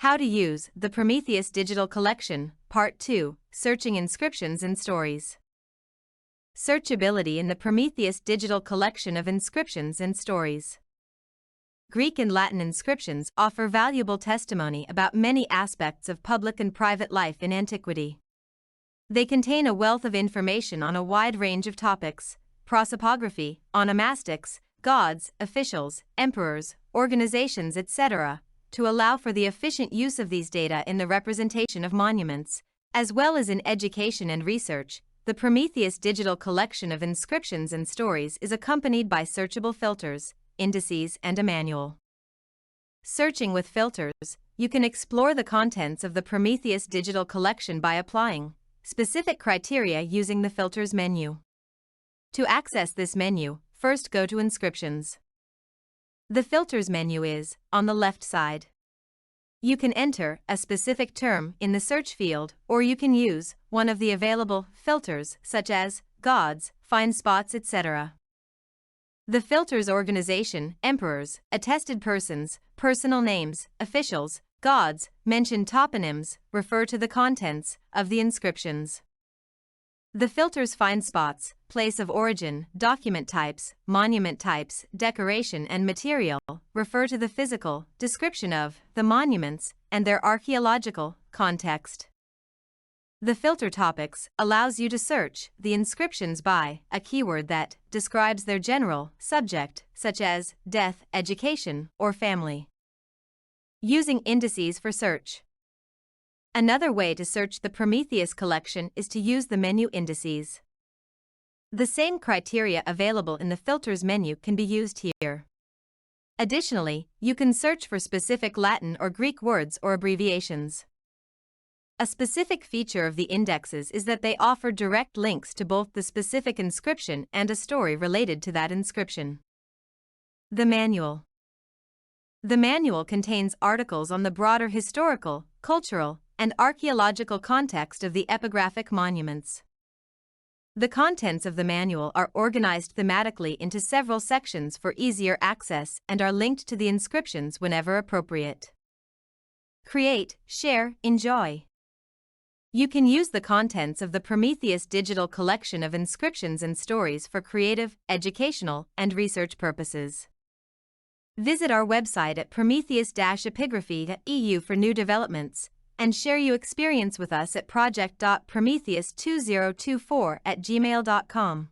How to use the Prometheus Digital Collection, Part 2, Searching Inscriptions and Stories. Searchability in the Prometheus Digital Collection of Inscriptions and Stories. Greek and Latin inscriptions offer valuable testimony about many aspects of public and private life in antiquity. They contain a wealth of information on a wide range of topics: prosopography, onomastics, gods, officials, emperors, organizations, etc., to allow for the efficient use of these data in the representation of monuments, as well as in education and research. The Prometheus Digital Collection of Inscriptions and Stories is accompanied by searchable filters, indices, and a manual. Searching with filters, you can explore the contents of the Prometheus Digital Collection by applying specific criteria using the Filters menu. To access this menu, first go to Inscriptions. The Filters menu is on the left side. You can enter a specific term in the search field, or you can use one of the available filters such as gods, find spots, etc. The filters: organization, emperors, attested persons, personal names, officials, gods, mentioned toponyms, refer to the contents of the inscriptions. The filters: find spots, place of origin, document types, monument types, decoration, and material, refer to the physical description of the monuments and their archaeological context. The filter topics allows you to search the inscriptions by a keyword that describes their general subject, such as death, education, or family. Using indices for search. Another way to search the Prometheus collection is to use the menu indices. The same criteria available in the Filters menu can be used here. Additionally, you can search for specific Latin or Greek words or abbreviations. A specific feature of the indexes is that they offer direct links to both the specific inscription and a story related to that inscription. The manual. The manual contains articles on the broader historical, cultural, and archaeological context of the epigraphic monuments. The contents of the manual are organized thematically into several sections for easier access and are linked to the inscriptions whenever appropriate. Create, share, enjoy. You can use the contents of the Prometheus Digital Collection of Inscriptions and Stories for creative, educational, and research purposes. Visit our website at prometheus-epigraphy.eu for new developments, and share your experience with us at project.prometheus2024@gmail.com.